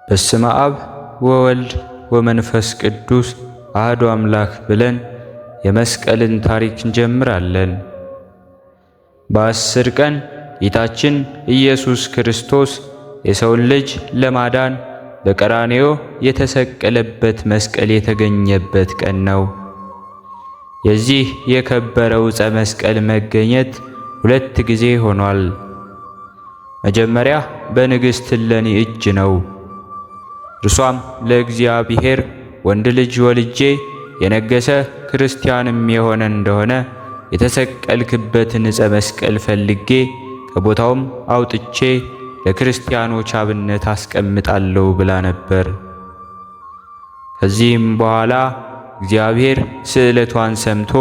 በስመ አብ ወወልድ ወመንፈስ ቅዱስ አሐዱ አምላክ ብለን የመስቀልን ታሪክ እንጀምራለን። በ10 ቀን ጌታችን ኢየሱስ ክርስቶስ የሰውን ልጅ ለማዳን በቀራንዮ የተሰቀለበት መስቀል የተገኘበት ቀን ነው። የዚህ የከበረው ዕፀ መስቀል መገኘት 2 ጊዜ ሆኗል። መጀመሪያ በንግሥት እሌኒ እጅ ነው። እርሷም ለእግዚአብሔር ወንድ ልጅ ወልጄ የነገሰ ክርስቲያንም የሆነ እንደሆነ የተሰቀልክበትን ዕፀ መስቀል ፈልጌ ከቦታውም አውጥቼ ለክርስቲያኖች አብነት አስቀምጣለሁ ብላ ነበር። ከዚህም በኋላ እግዚአብሔር ስዕለቷን ሰምቶ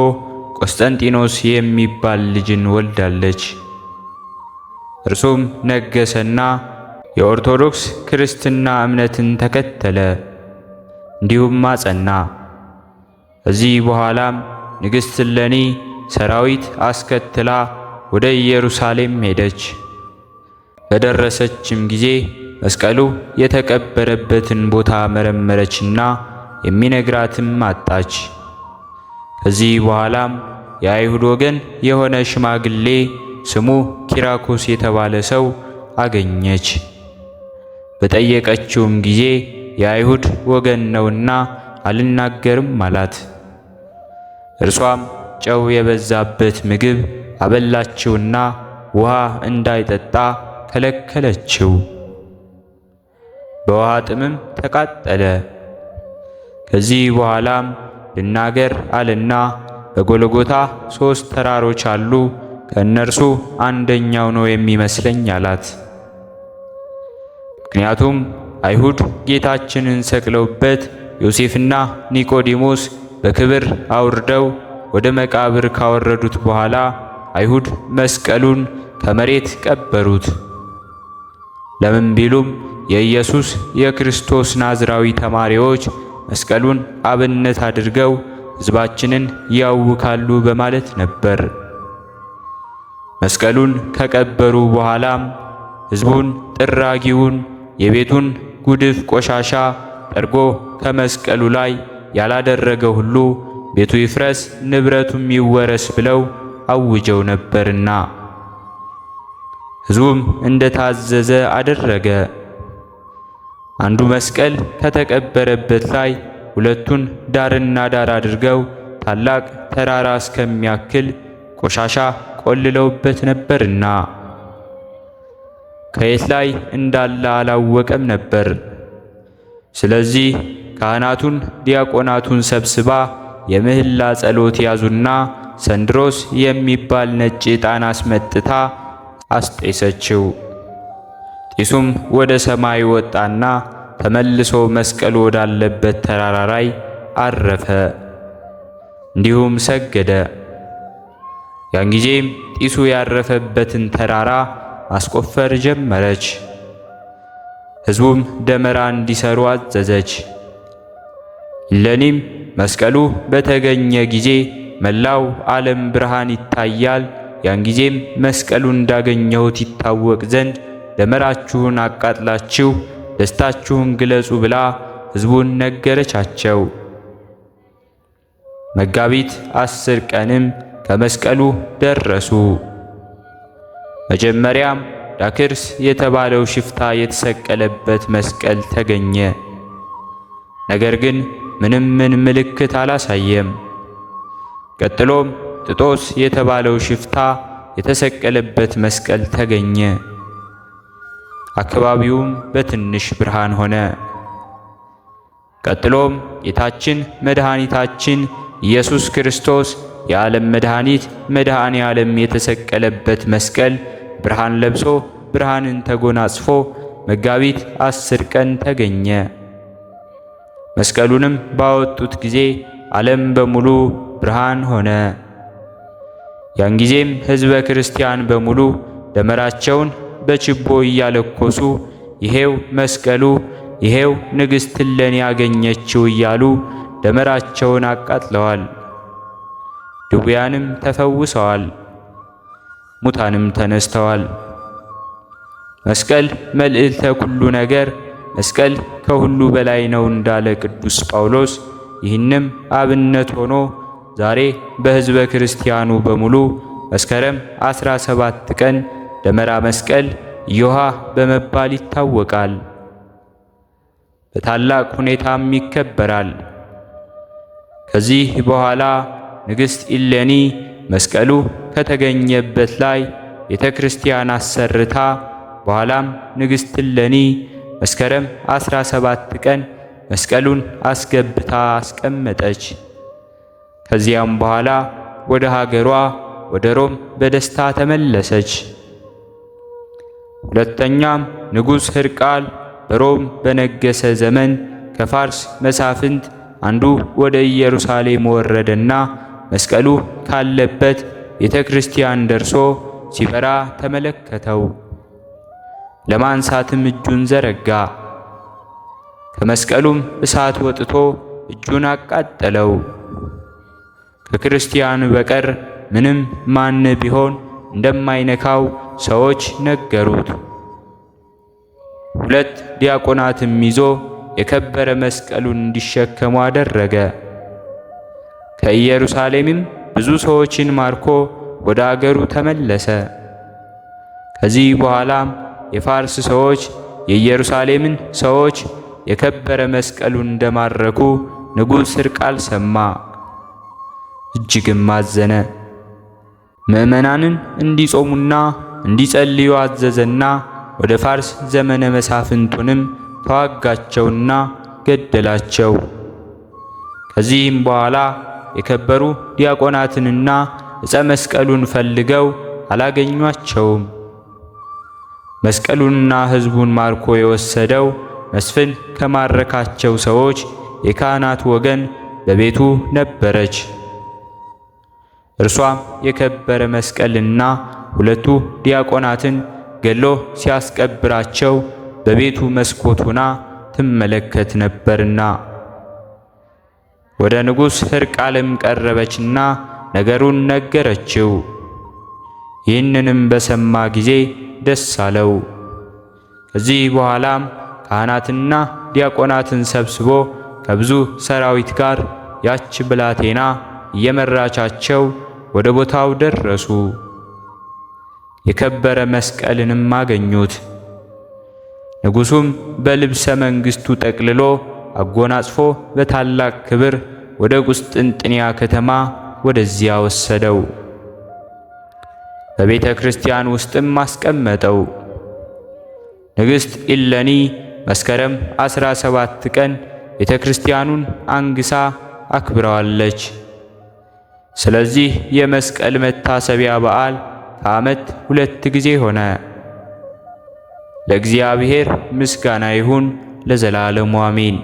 ቆስጠንጢኖስ የሚባል ልጅን ወልዳለች። እርሱም ነገሰና የኦርቶዶክስ ክርስትና እምነትን ተከተለ፣ እንዲሁም አጸና። ከዚህ በኋላም ንግሥት እሌኒ ሰራዊት አስከትላ ወደ ኢየሩሳሌም ሄደች። በደረሰችም ጊዜ መስቀሉ የተቀበረበትን ቦታ መረመረችና የሚነግራትም አጣች። ከዚህ በኋላም የአይሁድ ወገን የሆነ ሽማግሌ ስሙ ኪራኮስ የተባለ ሰው አገኘች። በጠየቀችውም ጊዜ የአይሁድ ወገን ነውና አልናገርም አላት። እርሷም ጨው የበዛበት ምግብ አበላችውና ውሃ እንዳይጠጣ ከለከለችው። በውሃ ጥምም ተቃጠለ። ከዚህ በኋላም ልናገር አለና በጎልጎታ 3 ተራሮች አሉ፣ ከእነርሱ አንደኛው ነው የሚመስለኝ አላት። ምክንያቱም አይሁድ ጌታችንን ሰቅለውበት ዮሴፍና ኒቆዲሞስ በክብር አውርደው ወደ መቃብር ካወረዱት በኋላ አይሁድ መስቀሉን ከመሬት ቀበሩት። ለምን ቢሉም የኢየሱስ የክርስቶስ ናዝራዊ ተማሪዎች መስቀሉን አብነት አድርገው ሕዝባችንን ያውካሉ በማለት ነበር። መስቀሉን ከቀበሩ በኋላም ሕዝቡን ጥራጊውን የቤቱን ጉድፍ ቆሻሻ ጠርጎ ከመስቀሉ ላይ ያላደረገ ሁሉ ቤቱ ይፍረስ ንብረቱም ይወረስ ብለው አውጀው ነበርና፣ ሕዝቡም እንደታዘዘ አደረገ። አንዱ መስቀል ከተቀበረበት ላይ 2ቱን ዳርና ዳር አድርገው ታላቅ ተራራ እስከሚያክል ቆሻሻ ቆልለውበት ነበርና ከየት ላይ እንዳለ አላወቀም ነበር። ስለዚህ ካህናቱን ዲያቆናቱን ሰብስባ የምህላ ጸሎት ያዙና ሰንድሮስ የሚባል ነጭ ዕጣን አስመጥታ አስጤሰችው። ጢሱም ወደ ሰማይ ወጣና ተመልሶ መስቀሉ ወዳለበት ተራራ ላይ አረፈ። እንዲሁም ሰገደ። ያን ጊዜም ጢሱ ያረፈበትን ተራራ ማስቆፈር ጀመረች። ሕዝቡም ደመራ እንዲሰሩ አዘዘች። እሌኒም መስቀሉ በተገኘ ጊዜ መላው ዓለም ብርሃን ይታያል፣ ያን ጊዜም መስቀሉ እንዳገኘሁት ይታወቅ ዘንድ ደመራችሁን አቃጥላችሁ ደስታችሁን ግለጹ ብላ ሕዝቡን ነገረቻቸው። መጋቢት 10 ቀንም ከመስቀሉ ደረሱ። መጀመሪያም ዳክርስ የተባለው ሽፍታ የተሰቀለበት መስቀል ተገኘ። ነገር ግን ምንም ምልክት አላሳየም። ቀጥሎም ጥጦስ የተባለው ሽፍታ የተሰቀለበት መስቀል ተገኘ። አካባቢውም በትንሽ ብርሃን ሆነ። ቀጥሎም ጌታችን መድኃኒታችን ኢየሱስ ክርስቶስ የዓለም መድኃኒት መድኃኔ ዓለም የተሰቀለበት መስቀል ብርሃን ለብሶ ብርሃንን ተጎናጽፎ መጋቢት 10 ቀን ተገኘ። መስቀሉንም ባወጡት ጊዜ ዓለም በሙሉ ብርሃን ሆነ። ያን ጊዜም ሕዝበ ክርስቲያን በሙሉ ደመራቸውን በችቦ እያለኮሱ ይሄው መስቀሉ፣ ይሄው ንግሥት እሌኒ ያገኘችው እያሉ ደመራቸውን አቃጥለዋል። ድውያንም ተፈውሰዋል፣ ሙታንም ተነስተዋል። መስቀል መልዕልተ ኩሉ ነገር መስቀል ከሁሉ በላይ ነው እንዳለ ቅዱስ ጳውሎስ ይህንም አብነት ሆኖ ዛሬ በሕዝበ ክርስቲያኑ በሙሉ መስከረም 17 ቀን ደመራ መስቀል ኢዮሃ በመባል ይታወቃል። በታላቅ ሁኔታም ይከበራል። ከዚህ በኋላ ንግሥት ኢሌኒ መስቀሉ ከተገኘበት ላይ ቤተ ክርስቲያን አሰርታ በኋላም ንግሥት ኢሌኒ መስከረም 17 ቀን መስቀሉን አስገብታ አስቀመጠች። ከዚያም በኋላ ወደ ሀገሯ ወደ ሮም በደስታ ተመለሰች። ሁለተኛም ንጉሥ ሕርቃል በሮም በነገሰ ዘመን ከፋርስ መሳፍንት አንዱ ወደ ኢየሩሳሌም ወረደና መስቀሉ ካለበት ቤተ ክርስቲያን ደርሶ ሲበራ ተመለከተው። ለማንሳትም እጁን ዘረጋ። ከመስቀሉም እሳት ወጥቶ እጁን አቃጠለው። ከክርስቲያን በቀር ምንም ማን ቢሆን እንደማይነካው ሰዎች ነገሩት። ሁለት ዲያቆናትም ይዞ የከበረ መስቀሉን እንዲሸከሙ አደረገ። ከኢየሩሳሌምም ብዙ ሰዎችን ማርኮ ወደ አገሩ ተመለሰ። ከዚህ በኋላም የፋርስ ሰዎች የኢየሩሳሌምን ሰዎች የከበረ መስቀሉን እንደማረኩ ንጉሥ ሕርቃል ሰማ፣ እጅግም አዘነ። ምዕመናንን እንዲጾሙና እንዲጸልዩ አዘዘና ወደ ፋርስ ዘመነ መሳፍንቱንም ተዋጋቸውና ገደላቸው። ከዚህም በኋላ የከበሩ ዲያቆናትንና ዕፀ መስቀሉን ፈልገው አላገኟቸውም። መስቀሉንና ሕዝቡን ማርኮ የወሰደው መስፍን ከማረካቸው ሰዎች የካህናት ወገን በቤቱ ነበረች። እርሷም የከበረ መስቀልና ሁለቱ ዲያቆናትን ገሎ ሲያስቀብራቸው በቤቱ መስኮት ሆና ትመለከት ነበርና። ወደ ንጉሥ ሕርቃልም ቀረበችና ነገሩን ነገረችው። ይህንንም በሰማ ጊዜ ደስ አለው። ከዚህ በኋላም ካህናትና ዲያቆናትን ሰብስቦ ከብዙ ሰራዊት ጋር ያች ብላቴና እየመራቻቸው ወደ ቦታው ደረሱ። የከበረ መስቀልንም አገኙት። ንጉሡም በልብሰ መንግሥቱ ጠቅልሎ አጎናጽፎ በታላቅ ክብር ወደ ቁስጥንጥንያ ከተማ ወደዚያ ወሰደው። በቤተ ክርስቲያን ውስጥም አስቀመጠው። ንግሥት ኢሌኒ መስከረም 17 ቀን ቤተ ክርስቲያኑን አንግሳ አክብረዋለች። ስለዚህ የመስቀል መታሰቢያ በዓል ከዓመት 2 ጊዜ ሆነ። ለእግዚአብሔር ምስጋና ይሁን ለዘላለሙ አሜን።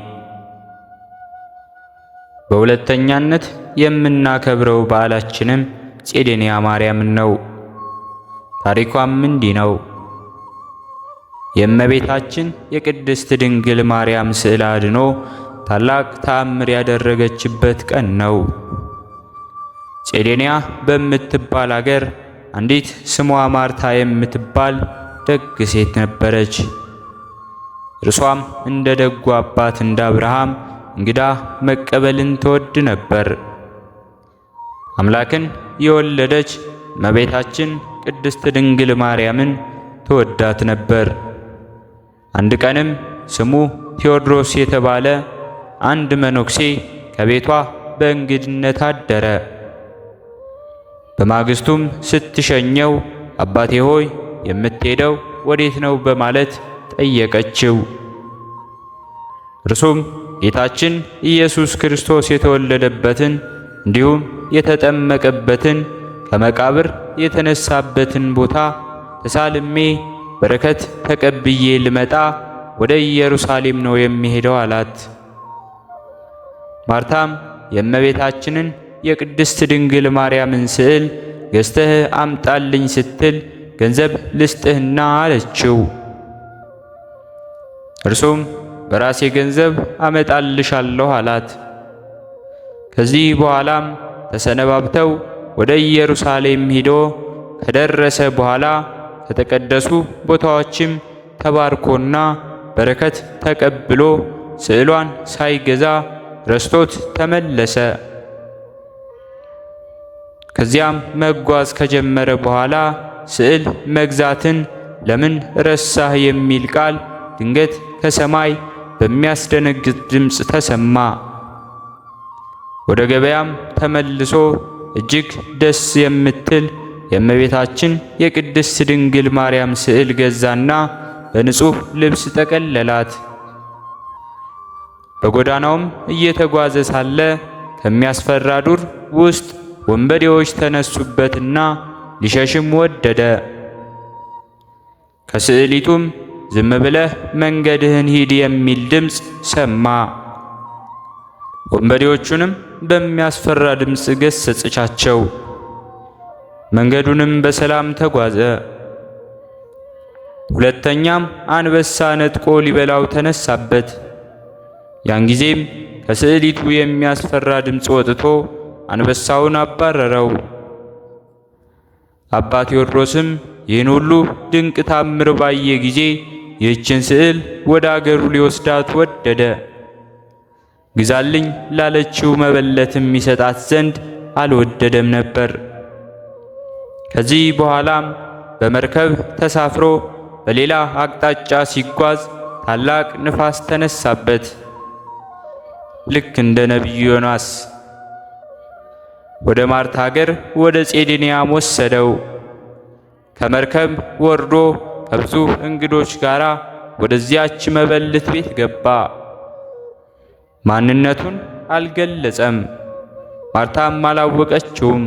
በሁለተኛነት የምናከብረው በዓላችንም ጼዴንያ ማርያምን ነው። ታሪኳም እንዲህ ነው። የእመቤታችን የቅድስት ድንግል ማርያም ስዕል አድኖ ታላቅ ተአምር ያደረገችበት ቀን ነው። ጼዴንያ በምትባል አገር አንዲት ስሟ ማርታ የምትባል ደግ ሴት ነበረች። እርሷም እንደ ደጉ አባት እንደ አብርሃም እንግዳ መቀበልን ትወድ ነበር። አምላክን የወለደች እመቤታችን ቅድስት ድንግል ማርያምን ትወዳት ነበር። አንድ ቀንም ስሙ ቴዎድሮስ የተባለ አንድ መነኩሴ ከቤቷ በእንግድነት አደረ። በማግስቱም ስትሸኘው አባቴ ሆይ የምትሄደው ወዴት ነው በማለት ጠየቀችው። እርሱም ጌታችን ኢየሱስ ክርስቶስ የተወለደበትን እንዲሁም የተጠመቀበትን ከመቃብር የተነሳበትን ቦታ ተሳልሜ በረከት ተቀብዬ ልመጣ ወደ ኢየሩሳሌም ነው የሚሄደው አላት። ማርታም የእመቤታችንን የቅድስት ድንግል ማርያምን ስዕል ገዝተህ አምጣልኝ ስትል ገንዘብ ልስጥህና አለችው። እርሱም በራሴ ገንዘብ አመጣልሻለሁ አላት። ከዚህ በኋላም ተሰነባብተው ወደ ኢየሩሳሌም ሄዶ ከደረሰ በኋላ ከተቀደሱ ቦታዎችም ተባርኮና በረከት ተቀብሎ ስዕሏን ሳይገዛ ረስቶት ተመለሰ። ከዚያም መጓዝ ከጀመረ በኋላ ስዕል መግዛትን ለምን ረሳህ የሚል ቃል ድንገት ከሰማይ በሚያስደነግጥ ድምፅ ተሰማ። ወደ ገበያም ተመልሶ እጅግ ደስ የምትል የእመቤታችን የቅድስት ድንግል ማርያም ስዕል ገዛና በንጹሕ ልብስ ጠቀለላት። በጎዳናውም እየተጓዘ ሳለ ከሚያስፈራ ዱር ውስጥ ወንበዴዎች ተነሱበትና ሊሸሽም ወደደ። ከስዕሊቱም ዝም ብለህ መንገድህን ሂድ የሚል ድምፅ ሰማ። ወንበዴዎቹንም በሚያስፈራ ድምፅ ገሰጸቻቸው። መንገዱንም በሰላም ተጓዘ። ሁለተኛም አንበሳ ነጥቆ ሊበላው ተነሳበት። ያን ጊዜም ከስዕሊቱ የሚያስፈራ ድምፅ ወጥቶ አንበሳውን አባረረው። አባ ቴዎድሮስም ይህን ሁሉ ድንቅ ታምር ባየ ጊዜ ይህችን ስዕል ወደ አገሩ ሊወስዳት ወደደ። ግዛልኝ ላለችው መበለትም ይሰጣት ዘንድ አልወደደም ነበር። ከዚህ በኋላም በመርከብ ተሳፍሮ በሌላ አቅጣጫ ሲጓዝ ታላቅ ንፋስ ተነሳበት፣ ልክ እንደ ነቢዩ ዮናስ። ወደ ማርታ አገር ወደ ጼዴንያም ወሰደው። ከመርከብ ወርዶ ከብዙ እንግዶች ጋር ወደዚያች መበለት ቤት ገባ። ማንነቱን አልገለጸም፣ ማርታም አላወቀችውም።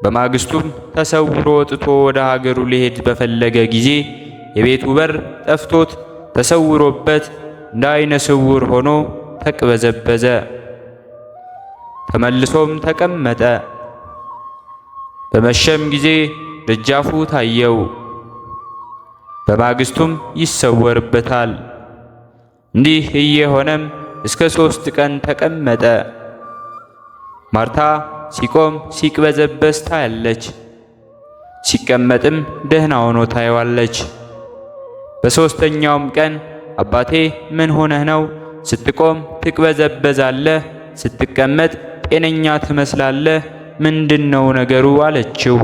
በማግስቱም ተሰውሮ ወጥቶ ወደ ሀገሩ ሊሄድ በፈለገ ጊዜ የቤቱ በር ጠፍቶት ተሰውሮበት እንደ ዓይነ ስውር ሆኖ ተቅበዘበዘ። ተመልሶም ተቀመጠ። በመሸም ጊዜ ደጃፉ ታየው። በማግስቱም ይሰወርበታል። እንዲህ እየሆነም እስከ 3 ቀን ተቀመጠ። ማርታ ሲቆም ሲቅበዘበዝ ታያለች፣ ሲቀመጥም ደህና ሆኖ ታየዋለች። በሦስተኛውም ቀን አባቴ ምን ሆነህ ነው? ስትቆም ትቅበዘበዛለህ፣ ስትቀመጥ ጤነኛ ትመስላለህ፣ ምንድነው ነገሩ? አለችው።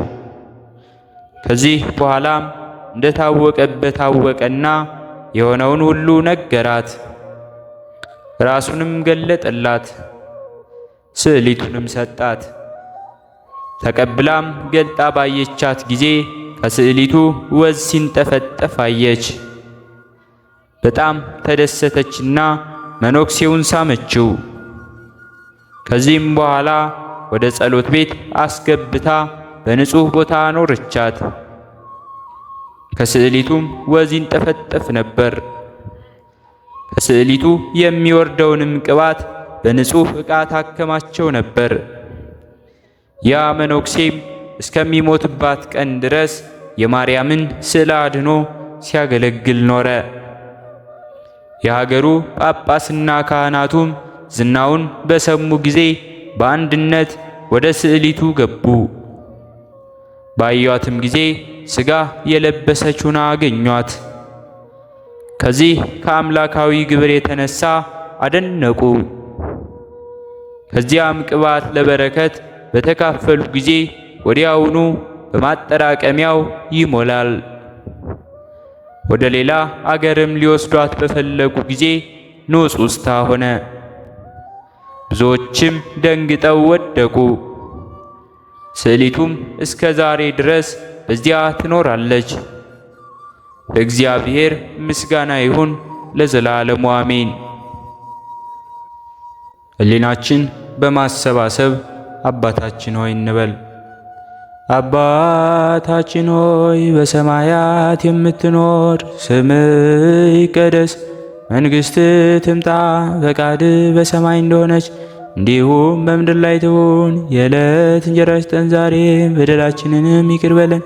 ከዚህ በኋላም እንደታወቀበት አወቀና የሆነውን ሁሉ ነገራት። ራሱንም ገለጠላት፣ ስዕሊቱንም ሰጣት። ተቀብላም ገልጣ ባየቻት ጊዜ ከስዕሊቱ ወዝ ሲንጠፈጠፍ አየች። በጣም ተደሰተችና መነኩሴውን ሳመችው። ከዚህም በኋላ ወደ ጸሎት ቤት አስገብታ በንጹሕ ቦታ አኖረቻት። ከስዕሊቱም ወዝ ይንጠፈጠፍ ነበር። ከስዕሊቱ የሚወርደውንም ቅባት በንጹሕ ዕቃ ታከማቸው ነበር። ያ መነኩሴም እስከሚሞትባት ቀን ድረስ የማርያምን ስዕለ አድኅኖ ሲያገለግል ኖረ። የሀገሩ ጳጳስና ካህናቱም ዝናውን በሰሙ ጊዜ በአንድነት ወደ ስዕሊቱ ገቡ። ባዩአትም ጊዜ ሥጋ የለበሰች ሆና አገኟት። ከዚህ ከአምላካዊ ግብር የተነሳ አደነቁ። ከዚያም ቅባት ለበረከት በተካፈሉ ጊዜ ወዲያውኑ በማጠራቀሚያው ይሞላል። ወደ ሌላ አገርም ሊወስዷት በፈለጉ ጊዜ ንጹሕ ውስታ ሆነ። ብዙዎችም ደንግጠው ወደቁ። ስዕሊቱም እስከ ዛሬ ድረስ በዚያ ትኖራለች። ለእግዚአብሔር ምስጋና ይሁን ለዘላለሙ አሜን። ሕሊናችን በማሰባሰብ አባታችን ሆይ እንበል። አባታችን ሆይ በሰማያት የምትኖር፣ ስምህ ይቀደስ፣ መንግሥትህ ትምጣ፣ ፈቃድህ በሰማይ እንደሆነች እንዲሁም በምድር ላይ ትሁን። የዕለት እንጀራችንን ስጠን ዛሬ፣ በደላችንንም ይቅር በለን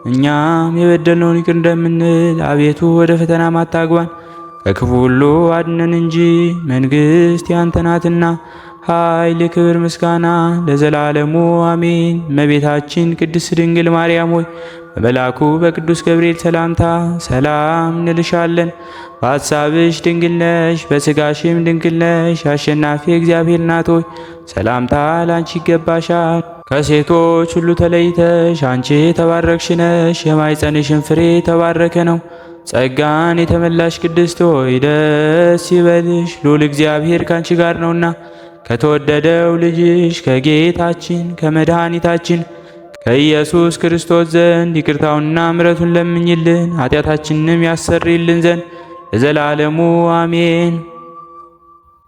እኛም የበደልነውን ይቅር እንደምንል፣ አቤቱ ወደ ፈተናም አታግባን ከክፉ ሁሉ አድነን እንጂ መንግሥት ያንተ ናትና ኃይል፣ ክብር፣ ምስጋና ለዘላለሙ አሜን። እመቤታችን ቅድስት ድንግል ማርያም ሆይ በመልአኩ በቅዱስ ገብርኤል ሰላምታ ሰላም እንልሻለን። በሐሳብሽ ድንግል ነሽ፣ በሥጋሽም ድንግል ነሽ። አሸናፊ እግዚአብሔር እናት ሆይ ሰላምታ ላንቺ ይገባሻል። ከሴቶች ሁሉ ተለይተሽ አንቺ የተባረክሽ ነሽ፣ የማኅፀንሽን ፍሬ የተባረከ ነው። ጸጋን የተመላሽ ቅድስት ሆይ ደስ ይበልሽ፣ ልዑል እግዚአብሔር ካንቺ ጋር ነውና ከተወደደው ልጅሽ ከጌታችን ከመድኃኒታችን ከኢየሱስ ክርስቶስ ዘንድ ይቅርታውንና ምሕረቱን ለምኝልን ኃጢአታችንንም ያሰርይልን ዘንድ ለዘላለሙ አሜን።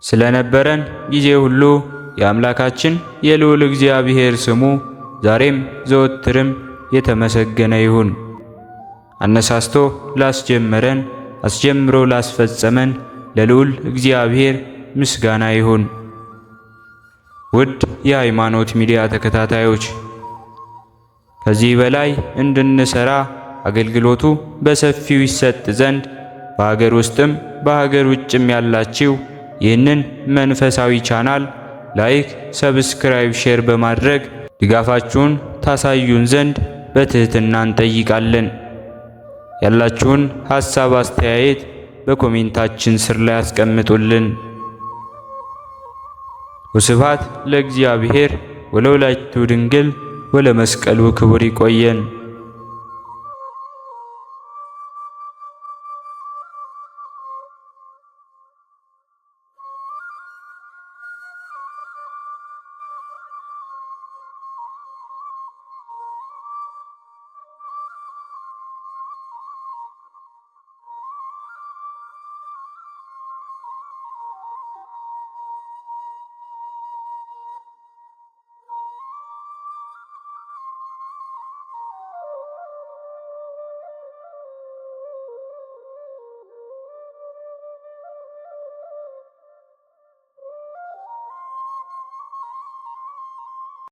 ስለነበረን ጊዜ ሁሉ የአምላካችን የልዑል እግዚአብሔር ስሙ ዛሬም ዘወትርም የተመሰገነ ይሁን። አነሳስቶ ላስጀመረን አስጀምሮ ላስፈጸመን ለልዑል እግዚአብሔር ምስጋና ይሁን። ውድ የሃይማኖት ሚዲያ ተከታታዮች ከዚህ በላይ እንድንሰራ አገልግሎቱ በሰፊው ይሰጥ ዘንድ በሀገር ውስጥም በሀገር ውጭም ያላችሁ ይህንን መንፈሳዊ ቻናል ላይክ፣ ሰብስክራይብ፣ ሼር በማድረግ ድጋፋችሁን ታሳዩን ዘንድ በትህትና እንጠይቃለን። ያላችሁን ሐሳብ አስተያየት በኮሜንታችን ስር ላይ አስቀምጡልን። ወስብሐት ለእግዚአብሔር ወለወላዲቱ ድንግል ወለመስቀሉ ክቡር። ይቆየን።